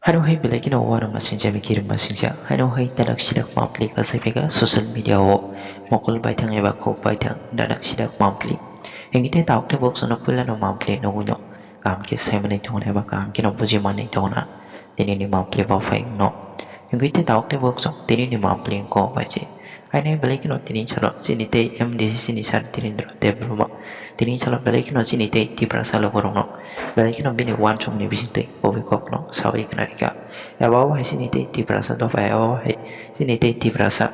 Hano hai bilagi no wara masingja mikirim masingja hano hai dadak sidak mampli kasifega social media o mokol baitang eba khok baitang dadak sidak mampli engite taukte box no pula no mampli no guno kam ke semane tone eba kam ke no buji mane tona tini ni mampli ba faing no engite taukte box tini ni mampli ko baje hano bilagi no tini chalo sinite MDC sini sar tini dro development tini chalo bilagi no sinite tiprasalo korong bilagi no bini wan chom ni bisinte obi kok no sawi kanarika ebawa hai sinite tiprasa do fa ebawa hai sinite tiprasa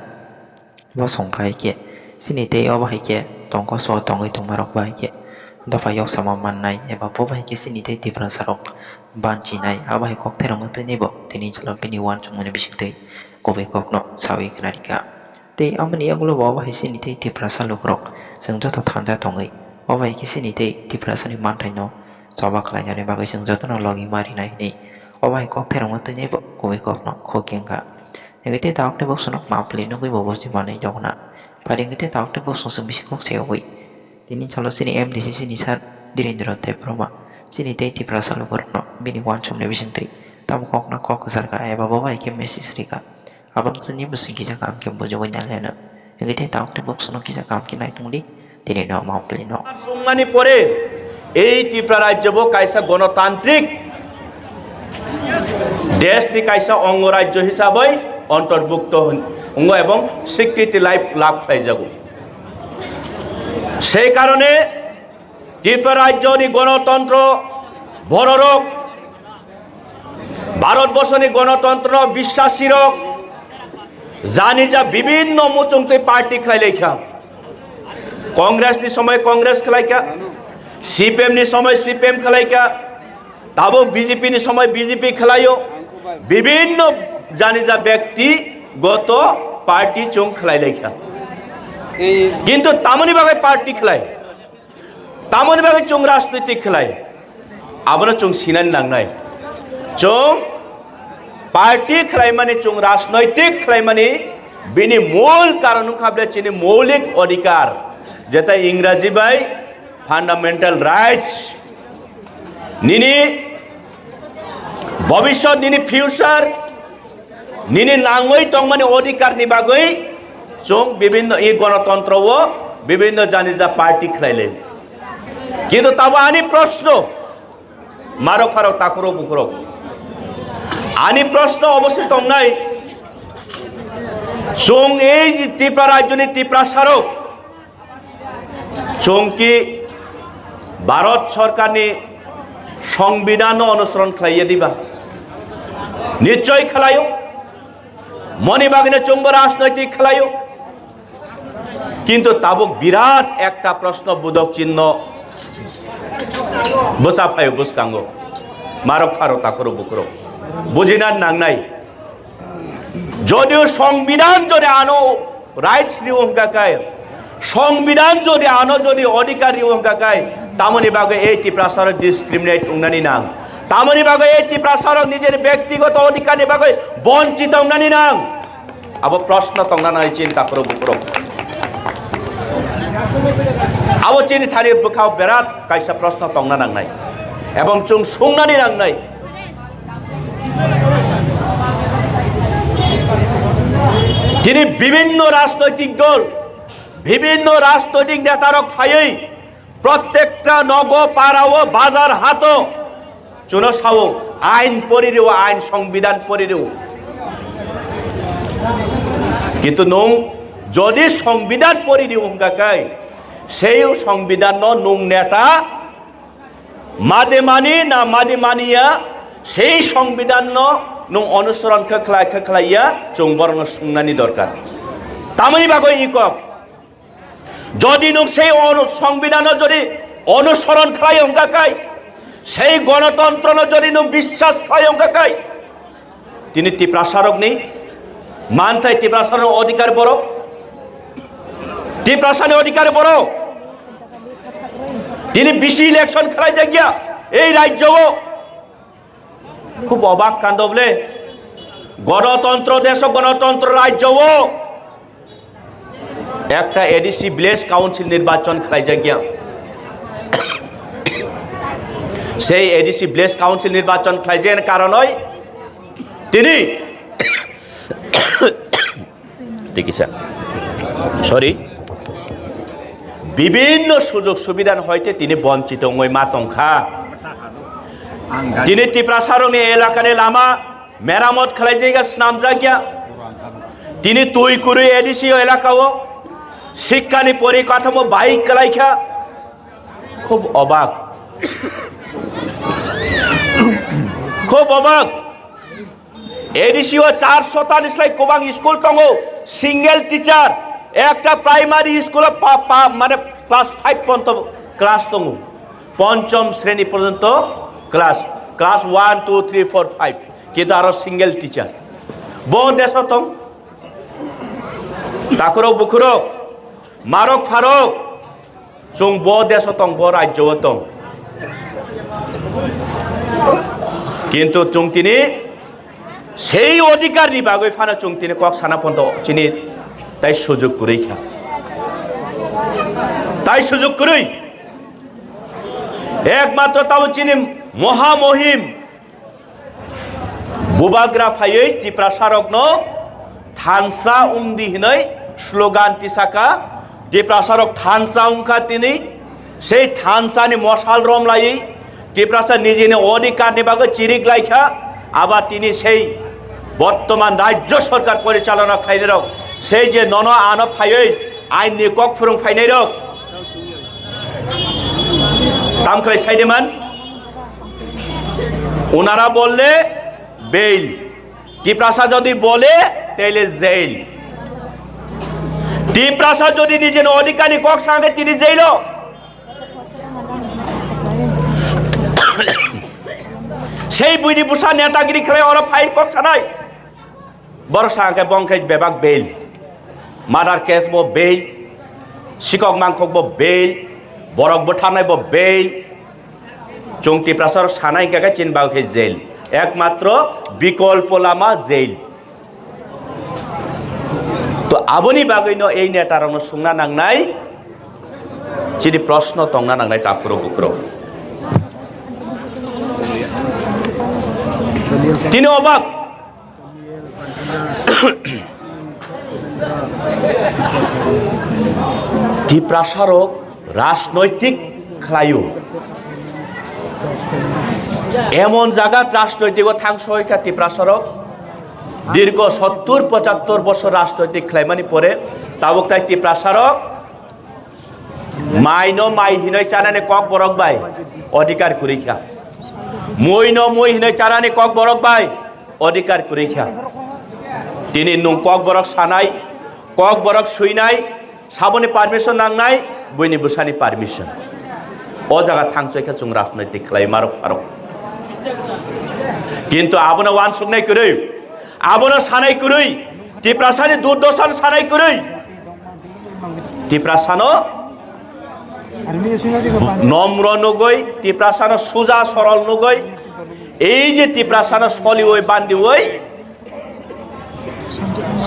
bo song pai ke sinite oba hai ke tongko so tongoi tongmarok bai ke do fa yok sama man nai eba bo bai ke sinite tiprasa rok banchi nai aba hai kok terong te nebo tini chalo bini wan chom ni bisinte obi kok no sawi kanarika te amani agulo bawa hai sinite tiprasa lokrok seng joto thanda tongai oba hai ke sinite tiprasa ni mantai no coba kelanyane bagai seng joto no logi mari nai ni obai kok terong te nebo koi kok no khokenga ngite tauk te bok sonok mapli no koi bobo jimane jongna pari ngite tauk te bok sosem bisi kok seoi dini chalo sini MDC sini sar dirindro te proma sini te ti prasalo korno bini wan chomne bisinte tam kok na kok sarka e baba bai ke mesis rika abang seni besi kisa kam ke bojo nyalena ngite tauk te bok sonok kisa kam ke nai tungli dini no mapli no সম্মানী পরে এই ত্রিপুরা রাজ্য কাইসা গণতান্ত্রিক দেশটি কাইসা অঙ্গরাজ্য হিসাবে অন্তর্ভুক্ত অঙ্গ এবং স্বীকৃতি লাভ পাই যাব সেই কারণে ত্রিপুরা রাজ্যনি গণতন্ত্র বড় রোগ ভারতবর্ষনি গণতন্ত্র বিশ্বাসী রোগ জানি যা বিভিন্ন মুচুংতে পার্টি খেলাই লেখা কংগ্রেসনি সময় কংগ্রেস খেলাইকা সিপিএমনি সময় সিপিএম খেলাইকা তাবো বিজেপিনি সময় বিজেপি খেলাইও বিভিন্ন জানি যা ব্যক্তিগত পার্টি চোং খেলাই লেখা কিন্তু তামনি ভাগে পার্টি খেলায় তামনি ভাগে চোং রাজনৈতিক খেলায় আবার চোং সিনান লাংনায় চোং পার্টি খেলাই মানে চোং রাজনৈতিক খেলাই মানে বিনি মূল কারণ খাবলে চিনি মৌলিক অধিকার যেটা ইংরাজি বাই ফান্ডামেন্টাল রাইটস নিনি ভবিষ্যৎ নিনি ফিউচার নিনি নাঙ্গই টং মানে অধিকার নি বাগৈ চং বিভিন্ন এই গণতন্ত্র ও বিভিন্ন জানি যা পার্টি খেলাইলে কিন্তু তাও আনি প্রশ্ন মারক ফারক তাকরো বুকরক আনি প্রশ্ন অবশ্যই টং নাই চং এই ত্রিপুরা রাজ্যনি ত্রিপুরা সারক চংকি ভারত সরকারনি সংবিধান অনুসরণ খাইয়ে দিবা নিশ্চয় খেলায়ও মণিবাগনে চংব রাজনৈতিক খেলায়ও কিন্তু তাবুক বিরাট একটা প্রশ্নবোধক চিহ্ন বসাফায় বুসকাঙ্গ মারক ফারো তাকরো বুকরো বুঝিনার নাংনাই যদিও সংবিধান যদি আনো রাইটস রিওঙ্কাকায় সংবিধান যদি আনো যদি অধিকার রিওঙ্কাকায় তামনি বাগে এই ত্রিপুরা সরক ডিসক্রিমিনেট উংনানি নাং তামনি বাগে এই ত্রিপুরা সরক নিজের ব্যক্তিগত অধিকার বাগে বঞ্চিত উংনানি নাং আবো প্রশ্ন তংনানাই চিন্তা করো বুকরো আবো চিনি থারি বুখাও বিরাট কাইসা প্রশ্ন তংনা নাংনাই এবং চুং সুংনানি নাংনাই তিনি বিভিন্ন রাজনৈতিক দল বিভিন্ন রাজনৈতিক নেতারক ফাইই প্রত্যেকটা নগ পাড়াও বাজার হাতো চুনো সাও আইন পরিরেও আইন সংবিধান পরিরেও কিন্তু নং যদি সংবিধান পরিরেও হুঙ্গাকাই সেই সংবিধান নং নেতা মাদে মানি না মাদে মানিয়া সেই সংবিধান নং অনুসরণ খেলাইয়া চৌবরণ শুনানি দরকার তামনি বাগৈ ইকক যদি নং সেই সংবিধান যদি অনুসরণ খাই অঙ্কাকাই সেই গণতন্ত্র যদি নং বিশ্বাস খাই অঙ্কাকাই তিনি ত্রিপ্রাসারক নেই মানতাই ত্রিপ্রাসারের অধিকার বড় ত্রিপ্রাসানের অধিকার বড় তিনি বেশি ইলেকশন খেলাই জায়গা এই রাজ্য খুব অবাক কাণ্ড বলে গণতন্ত্র দেশ গণতন্ত্র রাজ্য একটা এডিসি ভিলেজ কাউন্সিল নির্বাচন খেলাই জায়গা সেই এডিসি ভিলেজ কাউন্সিল নির্বাচন খেলাই যে কারণ তিনি দেখিছে সরি বিভিন্ন সুযোগ সুবিধার হইতে তিনি বঞ্চিত ওই মাতংখা তিনি ত্রিপ্রাসারং এলাকার লামা মেরামত খালাই জায়গা স্নাম জায়গা তিনি তুই কুরু এডিসি এলাকাও শিক্ষানি পরিকাঠামো বাইক কালাইখা খুব অবাক এডিসিও 447 কোবাং স্কুল টঙ্গো সিঙ্গেল টিচার একটা প্রাইমারি স্কুল মানে ক্লাস 5 পর্যন্ত ক্লাস টঙ্গো পঞ্চম শ্রেণী পর্যন্ত ক্লাস 1 2 3 4 5 কিন্তু আরো সিঙ্গেল টিচার বহু দেশ তং তাকরক বুকুরক মারক ফারক जों ब देश दं ब राज्य दं किन्तु जों तिनि सेई अधिकारनि बागै फानो जों तिनि कक सानापन्त चिनि ताई सुजुग कुरैखा ताई सुजुग कुरै एकमात्र ताव चिनि महामहिम बुबाग्रा फायै टिप्रासारकनो थानसा उंदि हिनै स्लोगान तिसाका ত্রিপ্রাসারক থানসা উংখা তিনি সেই থানসানি মশাল রম লাই ত্রিপ্রাসা নিজে অধিকারনি বাগে চিরিক লাইখা আবার তিনি সেই বর্তমান রাজ্য সরকার পরিচালনা খাইনেরক সেই যে নন আন ফাইयै আইননি কক ফুরুং ফাইনাইরক তামখাই সাইদেমান ওনারা বললে বেইল ত্রিপ্রাসা যদি বলে তাইলে জেল ত্রিপ্রাসা যদি নিজের অধিকারী কক সঙ্গে তিনি জেল সেই বুঝি বুসা নেতাগিরি খেলে ওরা ফাইল কক সানাই বড় সঙ্গে বংখাই বেবাক বেল মার্ডার কেস বো বেল শিকক মাংখক বো বেল বরক বঠানাই বো বেল চং ত্রিপ্রাসার সানাই কাকে চিনবাকে জেল একমাত্র বিকল্প লামা জেল तो आबोनी बागैनो এই নেতারनो सुंना नांनाय चिनि प्रश्न तंना नांनाय ताकुरो बुकुरो তিনি অবাক ত্রিপ্রাসারক রাজনৈতিক খালায়ু এমন জায়গা রাজনৈতিক থাংসহৈকা ত্রিপ্রাসারক দীর্ঘ 70-75 বছর রাজনৈতিক খেলাইমানি পরে তাবক তাই ত্রিপ্রাসারক মাইনো মাই হিনই চানানে কক বরক বাই অধিকার কুরিখা মইনো মই হিনই চানানে কক বরক বাই অধিকার কুরিখা তিনি নুং কক বরক সানাই কক বরক সুইনাই সাবনি পারমিশন নাংনাই বইনি বুসানি পারমিশন ও জায়গা থাংসইখা চুং রাজনৈতিক খেলাই মারক ফারক কিন্তু আবনা ওয়ান সুগনাই করি আবনা সানাই করি ত্রিপ্রাসানি দুর্দশান সানাই করি ত্রিপ্রাসানো নম্র নগৈ ত্রিপ্রাসানো সুজা সরল নগৈ এই যে ত্রিপ্রাসানো সলি ওই বান্দি ওই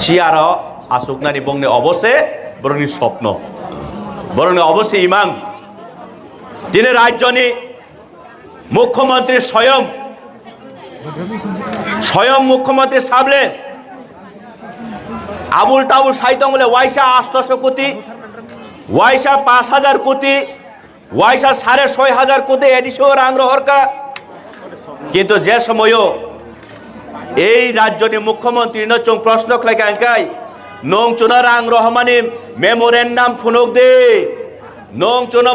সিয়ার আসুকনানি বংনে অবশ্যে বরংনি স্বপ্ন বরংনি অবশ্যই ইমাম তিনি রাজ্যনি মুখ্যমন্ত্রী স্বয়ং মুখ্যমন্ত্রী সাবলে আবুল টাবুল সাইতং বলে ওয়াইসা 800 কোটি ওয়াইসা 5000 কোটি ওয়াইসা 6500 কোটি এডিশো রাংর হরকা কিন্তু যে সময়ও এই রাজ্যনি মুখ্যমন্ত্রী নচং প্রশ্ন খাইকাই নং চুনা রাং রহমানি মেমোরেন্ডাম ফুনক দে নং চুনা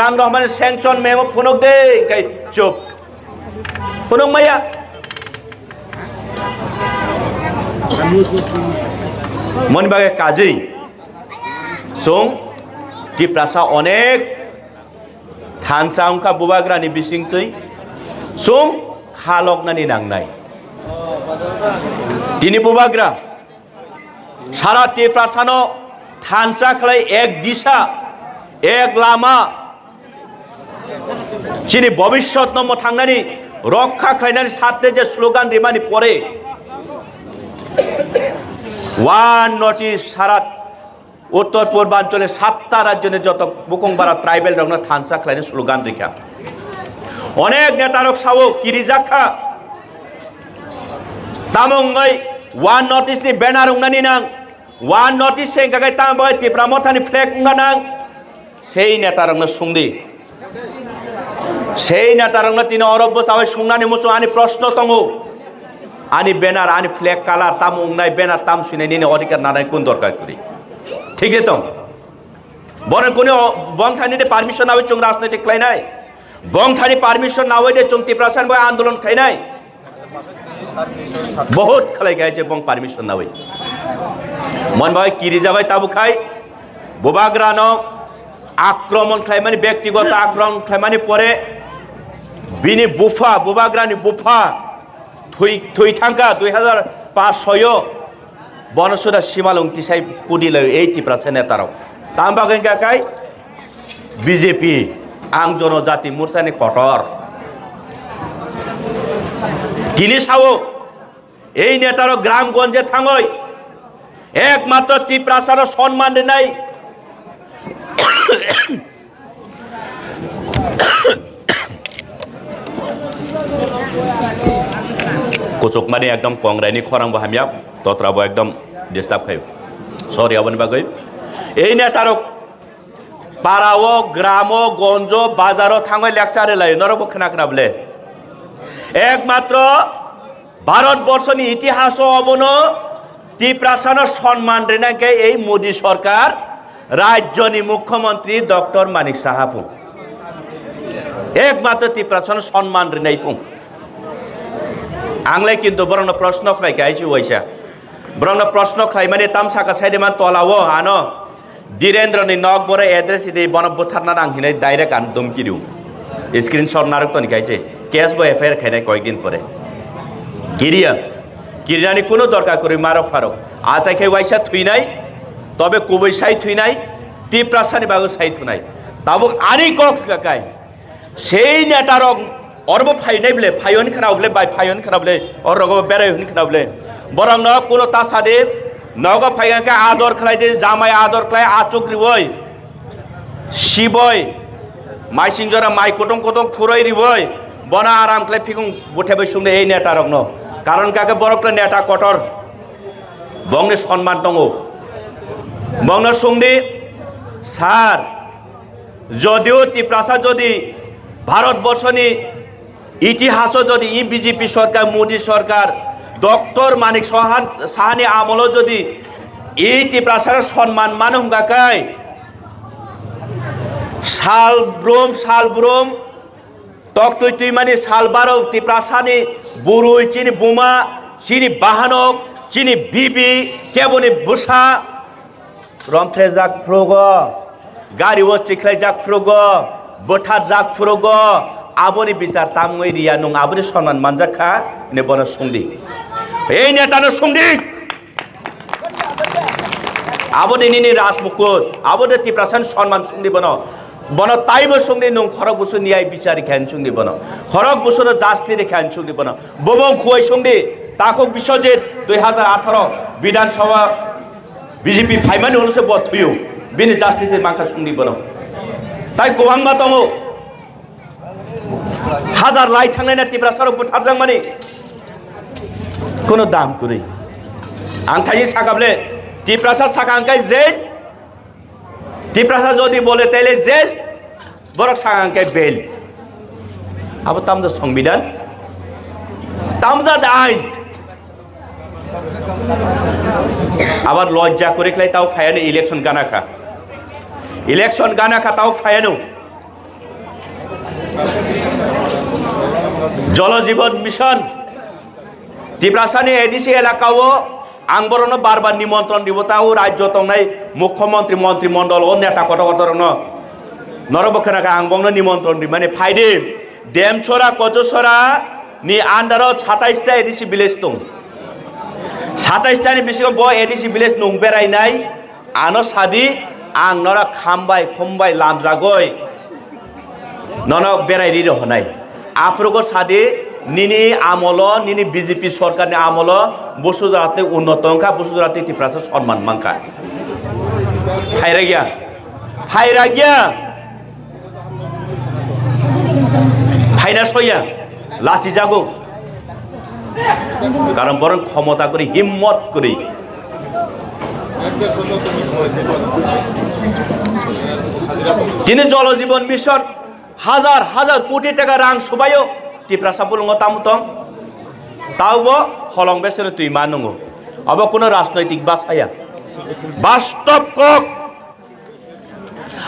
রাং রহমানি স্যাংশন মেমো ফুনক দে কাই চুপ ফুনক মাইয়া মনবাগে কাজেই সং ত্রিপ্রাসা অনেক থানসা উংখা বুবাগ্রানি বিসিংতৈ সং খালকনানি নাংনাই তিনি বুবাগ্রা সারা ত্রিপ্রাসানো থানসা খালাই এক দিশা এক লামা চিনি ভবিষ্যৎ নম্বর থাংনানি রক্ষা খাইনানি সাথে যে স্লোগান রিমানি পরে ওয়ান নোটিস সারা উত্তর পূর্বাঞ্চলে 7টা রাজ্যের যত বুকংবারা ট্রাইবেল রং থানসা খাইনি স্লোগান রেখা অনেক নেতারক সাবক কিরিজাখা tamong one notice ni banner ungani nang one notice sing kagai tamboy tipra mothani flag unganang sei netarangna sungdi sei netarangna tini orob bosawai sungnani musu ani proshno tongo ani banner ani flag color tam ungnai banner tam sunai ni odikar nanai kun dorkar kori ঠিক আছে তো বরং কোন বংথানিতে permission নাও চং রাজনৈতিক খাইনাই বংথানি permission নাও দে চং তিপ্রাসান বয় আন্দোলন খাইনাই বহুত খালাই গাইছে বং পারমিশন নাও মন ভাই কিরি যাবাই তাবু খাই বুবাগ্রানো আক্রমণ খাই মানে ব্যক্তিগত আক্রমণ খাই মানে পরে বিনি বুফা বুবাগ্রানি বুফা থুই থাঙ্কা 2005-6 বনসুদা সীমালং তিসাই কুডিল এই তিপ্রাসা নেতারাও তামবাগেন কাকাই বিজেপি আং জনজাতি মোর্চানি কটর কিনি সাও এই নেতারও গ্রামগঞ্জে থাঙ্গই একমাত্র তিপ্রাসার সম্মান নাই কোচক মানে একদম কংগ্রাইনি খরাং হামিয়া তত্রাবো একদম ডিস্টার্ব খাই সরি আবনি বাগৈ এই নেতারও পাড়াও গ্রাম গঞ্জ বাজারও থাঙ্গই লেকচারে লাই নরব খানা খানা বলে একমাত্র ভারতবর্ষনি ইতিহাস অবন তিপ্রাসানোর সম্মান রেনাকে এই মোদী সরকার রাজ্যনি মুখ্যমন্ত্রী ডক্টর মানিক সাহাফু একমাত্র তিপ্রাসানোর সম্মান রেনাই ফুং आंलाय किन्तु बरंनो प्रश्न खाय गायची वयसा बरंनो प्रश्न खाय माने तामसाका साइडे मान तलावो आनो धीरेन्द्रनि नक बरे एड्रेस इदि बनब बुथारना नांहिनाय डाइरेक्ट आन दुमकिरिउ स्क्रिनशट नारक तनि गायचे केस बो एफआईआर खायनाय कयदिन परे गिरिया गिरियानि कोनो दरकार करि मारो फारो आचाइखे वयसा थुइनाय तबे कुबै साइ थुइनाय तिप्रासानि बागो साइ थुनाय ताबो आनि कक गाय सेई नेतारक অরব ফাইনাই বলে ফাইন খানা বলে বাই ফাইন খানা বলে অর রগ বেরাই হুন খানা বলে বরং ন কোন তা সাদে নগ ফাইগাকে আদর খালাই দে জামাই আদর খালাই আচুকরি ওই শিবই মাই সিংজরা মাই কটং কটং খুরই রিবই বনা আরাম খালাই ফিকুং বুঠেবই সুমনে এই নেতা রগ্ন কারণ কাকে বরকলে নেতা কটর বংনে সম্মান দङ বংন সুংদি স্যার যদিও তিপ্রাসা যদি ভারতবর্ষনি ইতিহাস যদি ই বিজেপি সরকার মোদী সরকার ডক্টর মানিক সাহানি আমল যদি এই তিপ্রাসার সম্মান মানুষ গাকাই সাল ব্রোম তক তুই মানে সাল বারো তিপ্রাসানি বুরুই চিনি বোমা চিনি বাহানক চিনি বিবি কেবনি বুসা রমথ্রে জাক ফ্রগ গাড়ি ও চিখলাই জাক ফ্রগ बोथार जाक फुरग आबोनि बिचार तामङै रिया नं आबोनि सनमान मानजाखा ने बन सुंदी ए नेतानो सुंदी आबोनि निनि राजमुकुट आबोनि तिप्रासान सनमान सुंदी बन ताइबो सुंदी नं खरक बुसु न्याय बिचारि खान सुंदी बन खरक बुसु जास्ति रे खान सुंदी बन बोबं खुय सुंदी ताको बिश्वजित 2018 विधानसभा बीजेपी फाइमानि हलसे बथुयो बिनि जास्ति माखा सुंदी बन তাই গোবাংবা দङ হাজার লাই थांनाय ना तिप्रासाराव बुथारजां माने কোনো দাম করি आं थाइ सागाबले तिप्रासा सागांकाय जेल तिप्रासा যদি বলে তাইলে জেল বরক সাগাंकाय বেল আবার তামজা সংবিধান তামজা আইন আবার লজ্জা করে খাই তাও ফায়ানে ইলেকশন গানাখা इलेक्शन गाना खाताओ फायनो जल जीवन मिशन तिप्रासानि एडिसी एलाकाओ आं बरनो बार बार निमंत्रण दिबताओ राज्य तंनाय मुख्यमंत्री मंत्रिमंडल ओ नेता कत कतरन नरबखनाका आं बंनो निमंत्रण दि माने फाइदे देमछरा कचसरा नि आन्डार 27 टा एडिसी विलेज दं 27 टानि बिसिगो ब एडिसी विलेज नं बेरायनाय आनो सादि आं नरा खामबाय खमबाय लामजागय नन बेरायरि रहनाय आफ्रोगो सादे निनी आमल निनी बीजेपी सरकारनि आमल बसुजाते उन्नत अंका बसुजाते तिप्रासा सम्मान मांका फायरा गया फायना सया लासि जागो কারণ বরং ক্ষমতা করে হিম্মত করে তিনি জলজীবন মিশন হাজার হাজার কোটি টাকা রাং সবাইও টিপ্রাসা বুলঙ্গ তামুতং তাওবো হলং বেসরে তুই মানুঙ্গো আবার কোনো রাজনৈতিক বাসায়া বাস্তব কক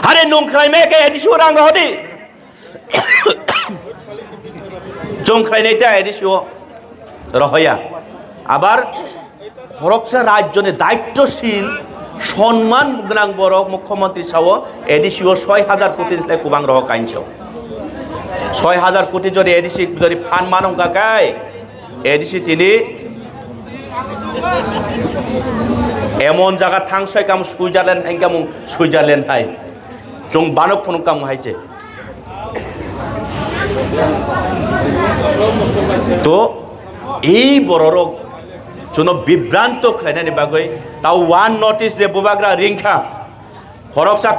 আরে নংখ্রাই মেকে এদিশিও রাং রহদি জংখ্রাইনাইটা এদিশিও রহয়া আবার খরকসা রাজ্যনে দায়িত্বশীল সম্মান গোনাं বড় মুখ্যমন্ত্রী সাও এডিসিও ৬,০০০ কোটি কুবাং রহ কাইনছাও ৬,০০০ কোটি যদি এডিসি যদি ফান মানং কাকাই এডিসি তিনি এমন জায়গা থাংছয় কাম সুইজারল্যান্ড হাই কাম সুইজারল্যান্ড হাই জং বানক ফোন কাম হাইছে তো এই বড় জন্য বিভ্রান্ত খাইনানি বাগৈ তাও ওয়ান নোটিস যে বুবাগ্রা রিংখা খরকসা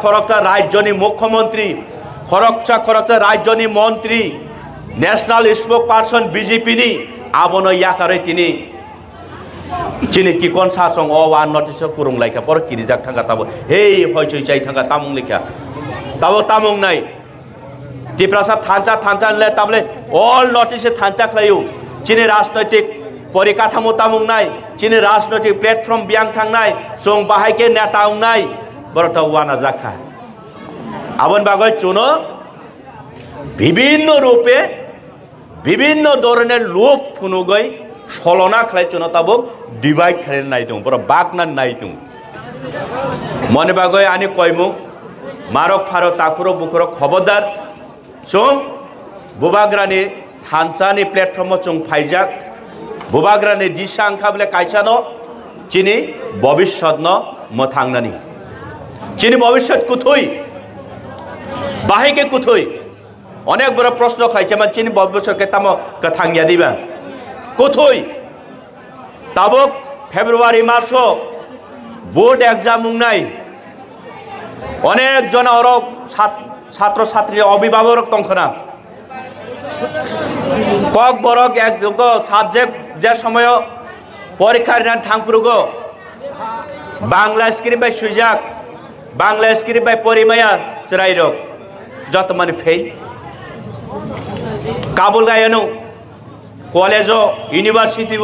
রাজ্যনি মুখ্যমন্ত্রী খরকসা রাজ্যনি মন্ত্রী ন্যাশনাল স্পোক পার্সন বিজেপি নি আবনো ইয়াকারে তিনি চিনি কি কোন সাসং ও ওয়ান নোটিস কুরুং লাইকা পর কিরিজাক থাঙ্গা তাবো হেই হইচই চাই থাঙ্গা তামুং লেখা তাবো তামুং নাই টিপ্রাসা থানচা লে তাবলে অল নোটিসে থানচা খাইও চিনি রাজনৈতিক পরিকাঠামো তামুং নাই চিনি রাজনৈতিক প্ল্যাটফর্ম বিয়াং থাংনাই সং বাহাইকে নেতাং নাই বরটা ওয়ানা জাখা আবন বাগৈ চুনো বিভিন্ন রূপে বিভিন্ন ধরনের লোক ফুনুগৈ সলনা খাই চুনো তাবক ডিভাইড খাই নাই দং বড় বাগনান নাই দং মনে বাগৈ আনি কয়মু মারক ফারো তাকুরো বুকুরো খবরদার চং বুবাগ্রানি থানচানি প্ল্যাটফর্ম চং ফাইজাক বুবাগ্রানি দিশা আংখাবলে কাইসানো চিনি ভবিষ্যৎ ন মথাংনানি চিনি ভবিষ্যৎ কুথুই বাহিকে কুথুই অনেক বড় প্রশ্ন খাইছে মানে চিনি ভবিষ্যৎকে তাম কথাঙ্গিয়া দিবা কুথুই তাবক ফেব্রুয়ারি মাস বোর্ড এক্সাম নাই অনেক জন অরব ছাত্র ছাত্রী অভিভাবক তংখনা কক বরক এক সাবজেক্ট যে সময় পরীক্ষার থাংপুরুগ বাংলা স্ক্রিপ্ট বাই সুইজাক বাংলা স্ক্রিপ্ট বাই পরিমায়া চরাই রক যত মানে ফেল কাবুল গায়নো কলেজ ইউনিভার্সিটি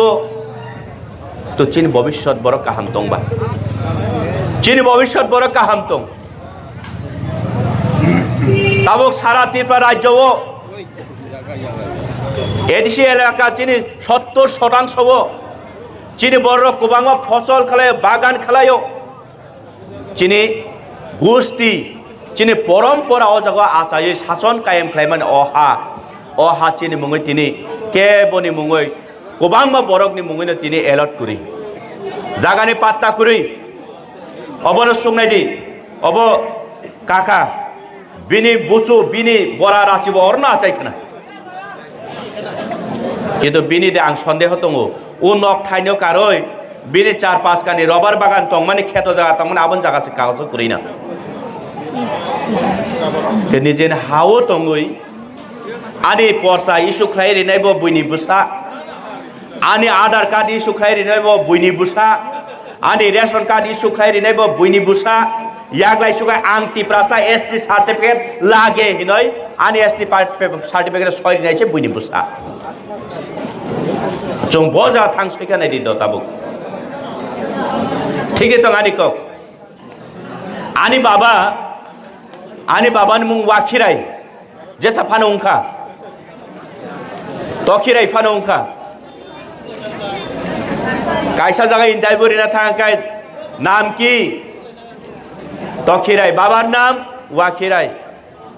তো চীন ভবিষ্যৎ বড় কাহামতং বা চীন ভবিষ্যৎ বড় কাহামতং তাবক সারা ত্রিপুরা রাজ্য এডিসি এলাকা চিনি ৭০% চিনি বড় কুবাং ফসল খেলায় বাগান খেলায় চিনি গোষ্ঠী চিনি পরম্পরা ও জায়গা আচাই শাসন কায়েম খাই মানে অহা চিনি মুঙৈ তিনি কেবনি মুঙৈ কুবাং বরকনি মুঙৈনো তিনি এলট করি জাগানি পাত্তা করি অবন সুংনাই দি অব কাকা বিনি বুচু বিনি বরা রাচিব অরনা আচাইখানা কিন্তু বিনি দে আং সন্দেহ দङ ও নক ঠাইনো কারই বিনি ৪-৫ কানি রবার বাগান দং মানে খেত জায়গা দং মানে আবন জায়গা কাগজ করি না নিজে হাও দङই আনি পরসা ইস্যু খাই রিনাইব বইনি বুসা আনি আধার কার্ড ইস্যু খাই রিনাইব বইনি বুসা আনি রেশন কার্ড ইস্যু খাই রিনাইব বইনি বুসা ইয়াগলাই সুগাই আংটি প্রাসা এসটি সার্টিফিকেট লাগে হিনই আনি এসটি সার্টিফিকেট সরি নাইছে বইনি বুসা जों बजा थांसैखा नाय दिद ताबुक ठीक है तो आनी কক आनी बाबा मुं वाखिराय जेसा फानो उंखा तखिराय फानो उंखा कायसा जगह इंटरव्यू रिना थांगाय नाम की तखिराय बाबार नाम वाखिराय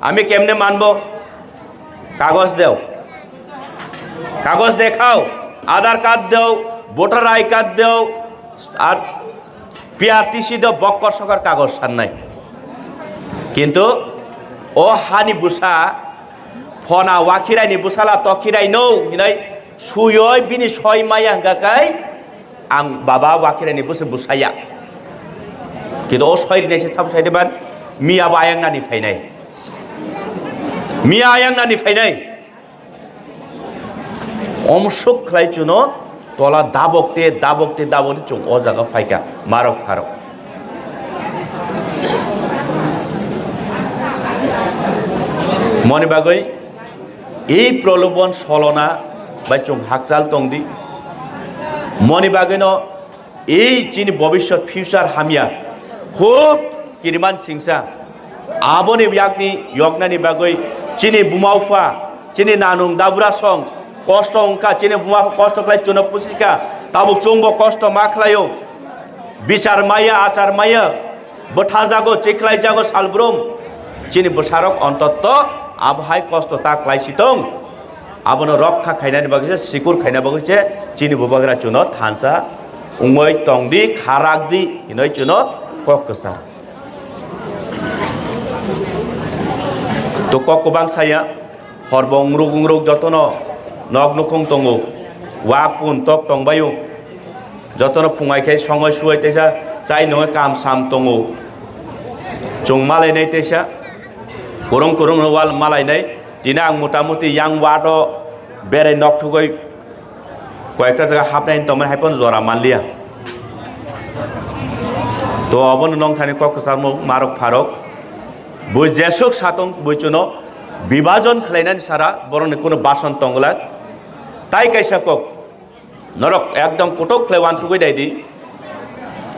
आमी केमने मानबो कागज देव कागज देखाओ आधार card Dev voter I card देव और पीआरटीसी देव बक्कर सकर कागज सान्नाय किन्तु ओ हानि बुसा फना वाखिरायनि बुसाला तखिराय नौ हिनाय सुयोय बिनि सय माया हंगाकाय आं बाबा वाखिरायनि बुसे बुसाया किन्तु ओ सयरिनायसे साबसायदेबान मिया बायांनानि फैनाय अमसुक खालायचुनो tola dabokte chung o jaga faika marok farok moni bagoi ei prolobon solona bai chung hakjal tongdi moni bagoi no ei chini bobishot future hamia khub kirman singsa aboni yakni yognani bagoi chini bumaufa chini nanung dabura song কষ্ট অঙ্কা চিনে বুমা কষ্ট খাই চুন পুষিকা তাবুক চুংব কষ্ট মা খাইও বিচার মাইয়া আচার মাইয়া বঠা যাগো চিখলাই যাগো সালব্রুম চিনি বসারক অন্তত আবহাই কষ্ট তা ক্লাইসিতং আবনো রক্ষা খাইনানি বাগিছে সিকুর খাইনা বাগিছে চিনি বুবাগরা চুন থানচা উমই তংদি খারাকদি ইনই চুন ককসা তো ককবাং সাইয়া হরবং রুগুংরুগ যতন নগ্নখং তঙ্গো ওয়াকপুন তক তংবায়ু যতন ফুঙাইখাই সঙ্গই সুয়াইতেসা চাই নয় কাম সাম তঙ্গো চুং মালাইনাই তেসা করং করং ওয়াল মালাইনাই দিনা আং মোটামুটি ইয়াং ওয়াট বেড়াই নকঠুগই কয়েকটা জায়গা হাফনাই তমন হাইপন জরা মানলিয়া তো অবন নং থানি ককসারমু মারক ফারক বই জেসক সাতং বইচুনো বিভাজন খাইনানি সারা বরং কোনো বাসন তংলা তাই কাইসা কক নরক একদম কোটক ক্লেওয়ান সুগৈ দাইদি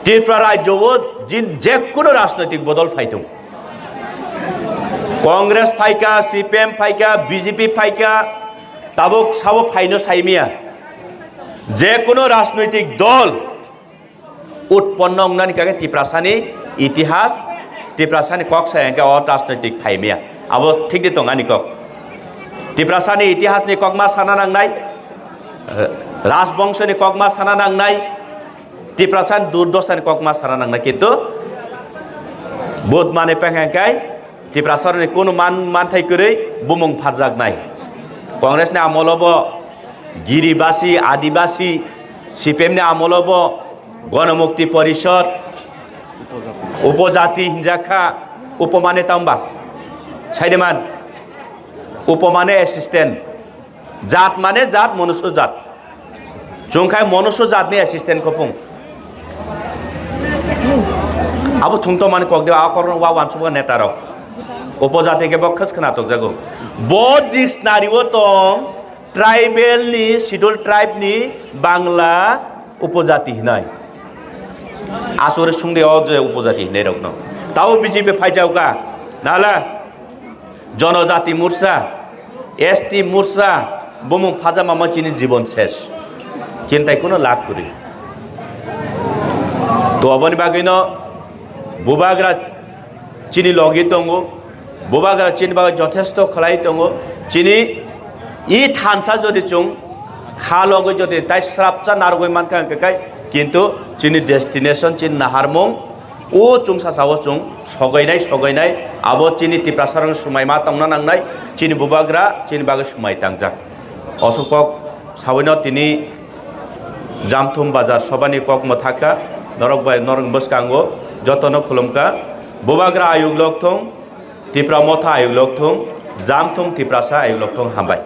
ত্রিপুরা রাজ্যও জিন যে কোনো রাজনৈতিক বদল ফাইতং কংগ্রেস ফাইকা সিপিএম ফাইকা বিজেপি ফাইকা তাবক সাবো ফাইনো সাইমিয়া যে কোনো রাজনৈতিক দল উৎপন্ন অংনানি কাকে ত্রিপুরাসানি ইতিহাস ত্রিপুরাসানি কক সাইকা অ রাজনৈতিক ফাইমিয়া আবো ঠিক দি তংআনি কক ত্রিপুরাসানি ইতিহাসনি ককমা সানা নাংনাই রাজবংশনি ককমা সানা নাংনাই ত্রিপুরাসান দুর্দশানি ককমা সানা নাংনাই কিন্তু বুধ মানে পেঙ্গাই ত্রিপুরাসারনি কোনো মানথাই করে বুমুং ফারজাক নাই কংগ্রেসনি আমলব গিরিবাসী আদিবাসী সিপিএমনি আমলব গণমুক্তি পরিষদ উপজাতি হিনজাখা উপমানে তাম্বা সাইদেমান উপমানে অ্যাসিস্ট্যান্ট জাত মানে জাত মনুষ্য জাত চুংখাই মনুষ্য জাতনি অ্যাসিস্ট্যান্ট কফুং আবু থুংতো মানে কক দেও আকরণ ওয়া ওয়ানসুবা নেতারক উপজাতিকে বক্ষস খনাতক জাগো বড ডিকশনারিও তং ট্রাইবেল নি শিডিউল ট্রাইব নি বাংলা উপজাতি হিনাই আসরে সুংদে অ যে উপজাতি হিনাই রকন তাও বিজেপি ফাইজাওকা নালা জনজাতি মোর্চা এসটি মোর্চা বমু ফাজা মামা চিনি জীবন শেষ চিন্তায় কোনো লাভ করি তো অবনি বাগিন বুবাগ্রা চিনি লগি দङ বুবাগ্রা চিনি বাগै যথেষ্ট খলাই দङ চিনি ই থানসা যদি চুং খা লগै যদি তাই স্রাপচা নারগৈ মানকা কাই কিন্তু চিনি ডেস্টিনেশন চিনি নাহারমং ও চুং সাসাও চুং সগাইনাই আবো চিনি ত্রিপুরাসারং সুমাই মা তংনা নাংনাই চিনি বুবাগ্রা চিনি বাগै সুমাই তাংজাক অশোকক সাবৈন তিনি জামথুম বাজার সবানি কক মথাকা নরং বসকাঙ্গো যতন খুলুমকা বুবাগ্রা আয়ুগ লক থং ত্রিপুরা মথা আয়ুগ লক থং জামথুম ত্রিপুরাসা আয়ুগ লক থং হামবাই।